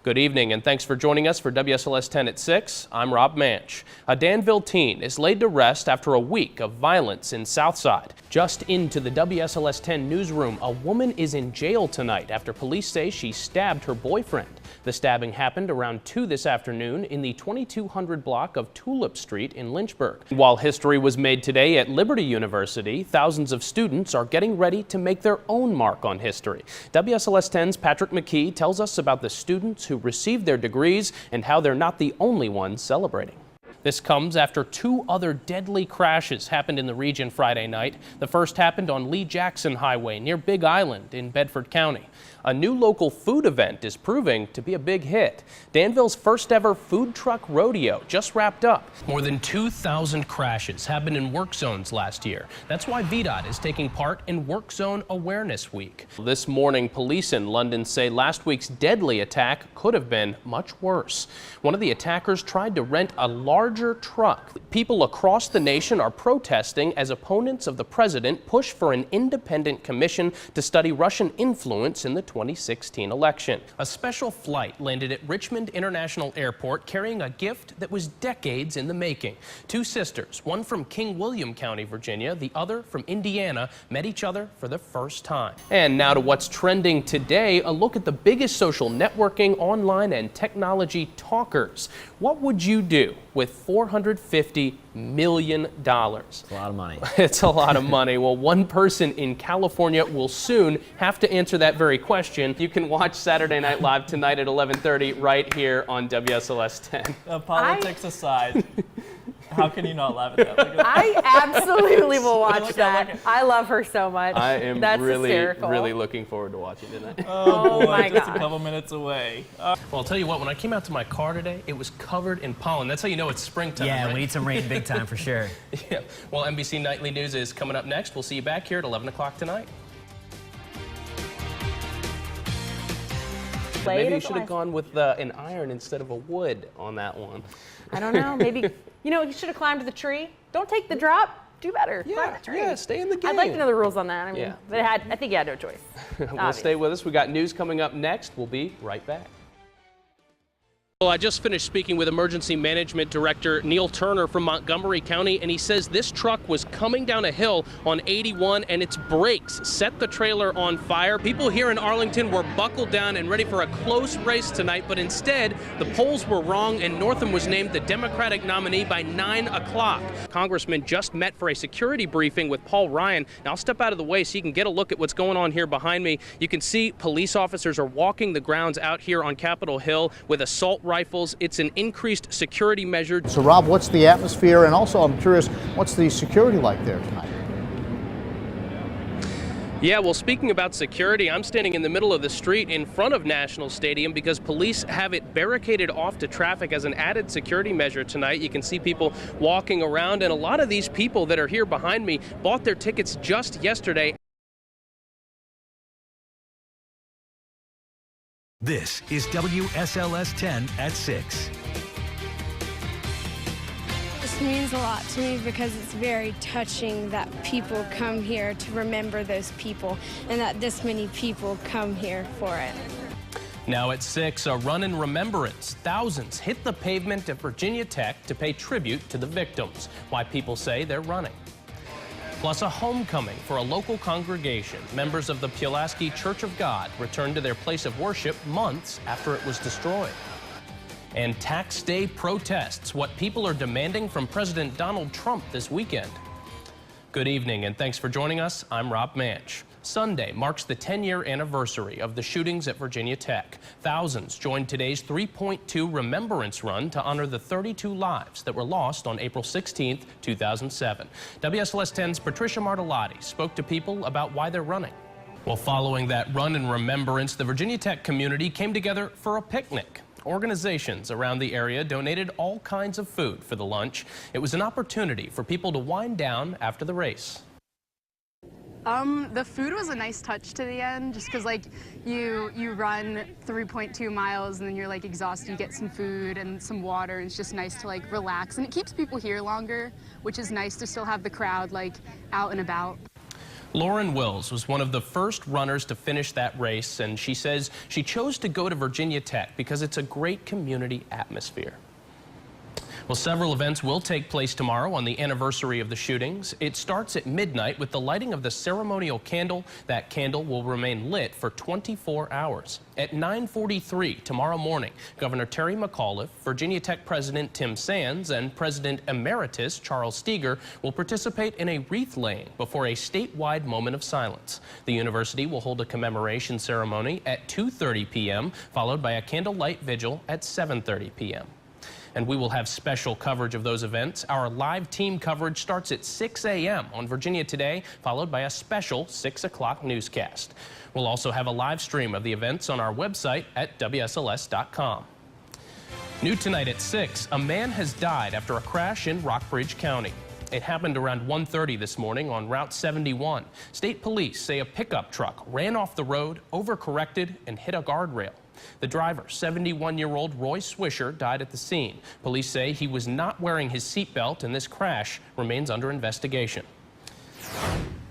Good evening and thanks for joining us for WSLS 10 at 6. I'm Rob Manch. A Danville teen is laid to rest after a week of violence in Southside. Just into the WSLS 10 newsroom, a woman is in jail tonight after police say she stabbed her boyfriend. The stabbing happened around 2 this afternoon in the 2200 block of Tulip Street in Lynchburg. While history was made today at Liberty University, thousands of students are getting ready to make their own mark on history. WSLS 10's Patrick McKee tells us about the students who received their degrees and how they're not the only ones celebrating. This comes after 2 other deadly crashes happened in the region Friday night. The first happened on Lee Jackson Highway near Big Island in Bedford County. A new local food event is proving to be a big hit. Danville's first ever food truck rodeo just wrapped up. More than 2,000 crashes happened in work zones last year. That's why VDOT is taking part in Work Zone Awareness Week. This morning, police in London say last week's deadly attack could have been much worse. One of the attackers tried to rent a larger truck. People across the nation are protesting as opponents of the president push for an independent commission to study Russian influence in the 2016 election. A special flight landed at Richmond International Airport carrying a gift that was decades in the making. 2 sisters, one from King William County, Virginia, the other from Indiana, met each other for the first time. And now to what's trending today, a look at the biggest social networking, online, and technology talkers. What would you do with $450 million? It's a lot of money. It's a lot of money. Well, one person in California will soon have to answer that very question. You can watch Saturday Night Live tonight at 11:30 right here on WSLS 10. Politics aside, how can you not laugh at that? I absolutely will watch that. I love her so much. I am hysterical. really looking forward to watching tonight. Oh boy, my just God. a couple minutes away. Well, I'll tell you what, when I came out to my car today, it was covered in pollen. That's how you know it's springtime, Yeah, right? we need some rain big time for sure. Yeah. Well, NBC Nightly News is coming up next. We'll see you back here at 11 o'clock tonight. Maybe you should have gone with an iron instead of a wood on that one. I don't know. Maybe, you should have climbed the tree. Don't take the drop. Do better. Climb the tree. Yeah, stay in the game. I'd like to know the rules on that. I mean, Yeah. but I think you had no choice. Well, stay with us. We got news coming up next. We'll be right back. Well, I just finished speaking with Emergency Management Director Neil Turner from Montgomery County, and he says this truck was coming down a hill on 81 and its brakes set the trailer on fire. People here in Arlington were buckled down and ready for a close race tonight, but instead the polls were wrong and Northam was named the Democratic nominee by 9 o'clock. Congressman just met for a security briefing with Paul Ryan. Now I'll step out of the way so you can get a look at what's going on here behind me. You can see police officers are walking the grounds out here on Capitol Hill with assault rifles. It's an increased security measure. So Rob, what's the atmosphere? And also I'm curious, what's the security like there tonight? Yeah, well, speaking about security, I'm standing in the middle of the street in front of National Stadium because police have it barricaded off to traffic as an added security measure tonight. You can see people walking around, and a lot of these people that are here behind me bought their tickets just yesterday. This is WSLS 10 at 6. This means a lot to me because it's very touching that people come here to remember those people and that this many people come here for it. Now at 6, a run in remembrance. Thousands hit the pavement at Virginia Tech to pay tribute to the victims. Why people say they're running. Plus a homecoming for a local congregation. Members of the Pulaski Church of God returned to their place of worship months after it was destroyed. And tax day protests, what people are demanding from President Donald Trump this weekend. Good evening and thanks for joining us. I'm Rob Manch. Sunday marks the 10-year anniversary of the shootings at Virginia Tech. Thousands joined today's 3.2 Remembrance Run to honor the 32 lives that were lost on April 16, 2007. WSLS 10's Patricia Martellotti spoke to people about why they're running. Well, following that run in remembrance, the Virginia Tech community came together for a picnic. Organizations around the area donated all kinds of food for the lunch. It was an opportunity for people to wind down after the race. The food was a nice touch to the end, just because like you run 3.2 miles and then you're like exhausted, you get some food and some water. It's just nice to like relax, and it keeps people here longer, which is nice to still have the crowd like out and about. Lauren Wills was one of the first runners to finish that race, and she says she chose to go to Virginia Tech because it's a great community atmosphere. Well, several events will take place tomorrow on the anniversary of the shootings. It starts at midnight with the lighting of the ceremonial candle. That candle will remain lit for 24 hours. At 9:43 tomorrow morning, Governor Terry McAuliffe, Virginia Tech President Tim Sands, and President Emeritus Charles Steger will participate in a wreath laying before a statewide moment of silence. The university will hold a commemoration ceremony at 2:30 p.m., followed by a candlelight vigil at 7:30 p.m. And we will have special coverage of those events. Our live team coverage starts at 6 a.m. on Virginia Today, followed by a special 6 o'clock newscast. We'll also have a live stream of the events on our website at WSLS.com. New tonight at 6, a man has died after a crash in Rockbridge County. It happened around 1:30 this morning on Route 71. State police say a pickup truck ran off the road, overcorrected, and hit a guardrail. The driver, 71-year-old Roy Swisher, died at the scene. Police say he was not wearing his seatbelt, and this crash remains under investigation.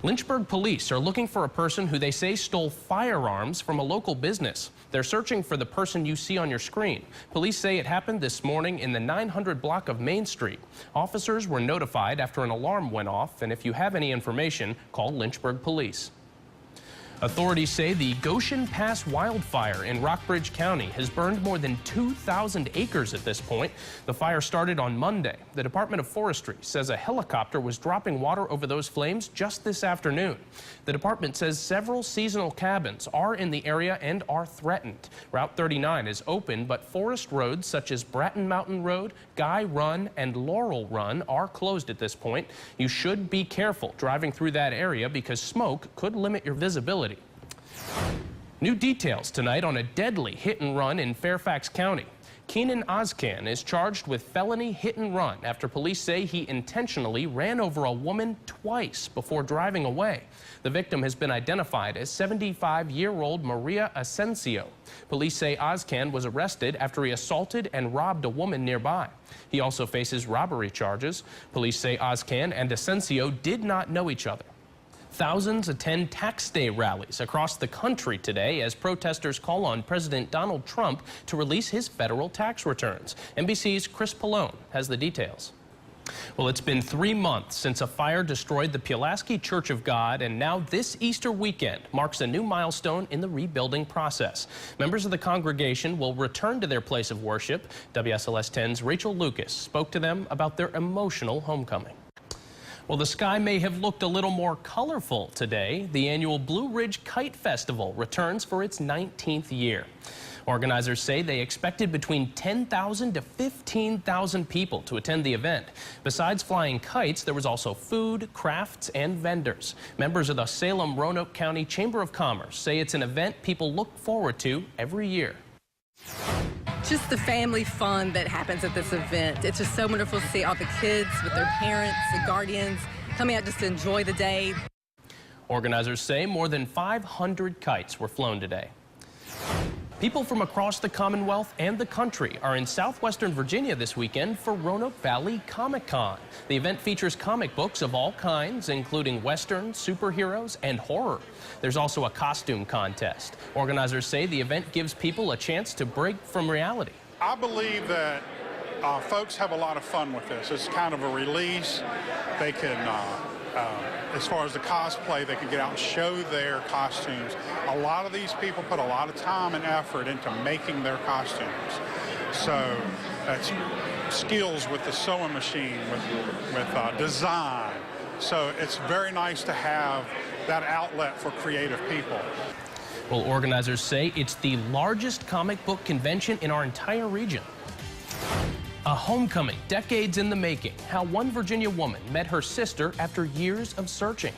Lynchburg police are looking for a person who they say stole firearms from a local business. They're searching for the person you see on your screen. Police say it happened this morning in the 900 block of Main Street. Officers were notified after an alarm went off, and if you have any information, call Lynchburg police. Authorities say the Goshen Pass wildfire in Rockbridge County has burned more than 2,000 acres at this point. The fire started on Monday. The Department of Forestry says a helicopter was dropping water over those flames just this afternoon. The department says several seasonal cabins are in the area and are threatened. Route 39 is open, but forest roads such as Bratton Mountain Road, Guy Run, and Laurel Run are closed at this point. You should be careful driving through that area because smoke could limit your visibility. New details tonight on a deadly hit and run in Fairfax County. Keenan Ozcan is charged with felony hit and run after police say he intentionally ran over a woman twice before driving away. The victim has been identified as 75-year-old Maria Asensio. Police say Ozcan was arrested after he assaulted and robbed a woman nearby. He also faces robbery charges. Police say Ozcan and Asensio did not know each other. Thousands attend tax day rallies across the country today as protesters call on President Donald Trump to release his federal tax returns. NBC's Chris Pallone has the details. Well, it's been 3 months since a fire destroyed the Pulaski Church of God, and now this Easter weekend marks a new milestone in the rebuilding process. Members of the congregation will return to their place of worship. WSLS 10's Rachel Lucas spoke to them about their emotional homecoming. Well, the sky may have looked a little more colorful today. The annual Blue Ridge Kite Festival returns for its 19th year. Organizers say they expected between 10,000 to 15,000 people to attend the event. Besides flying kites, there was also food, crafts, and vendors. Members of the Salem-Roanoke County Chamber of Commerce say it's an event people look forward to every year. Just the family fun that happens at this event. It's just so wonderful to see all the kids with their parents and guardians coming out just to enjoy the day. Organizers say more than 500 kites were flown today. People from across the Commonwealth and the country are in southwestern Virginia this weekend for Roanoke Valley Comic-Con. The event features comic books of all kinds, including Western, superheroes, and horror. There's also a costume contest. Organizers say the event gives people a chance to break from reality. I believe that folks have a lot of fun with this. It's kind of a release. They can, as far as the cosplay, they can get out and show their costumes. A lot of these people put a lot of time and effort into making their costumes. So that's skills with the sewing machine, with design. So it's very nice to have that outlet for creative people. Well, organizers say it's the largest comic book convention in our entire region. A homecoming, decades in the making. How one Virginia woman met her sister after years of searching.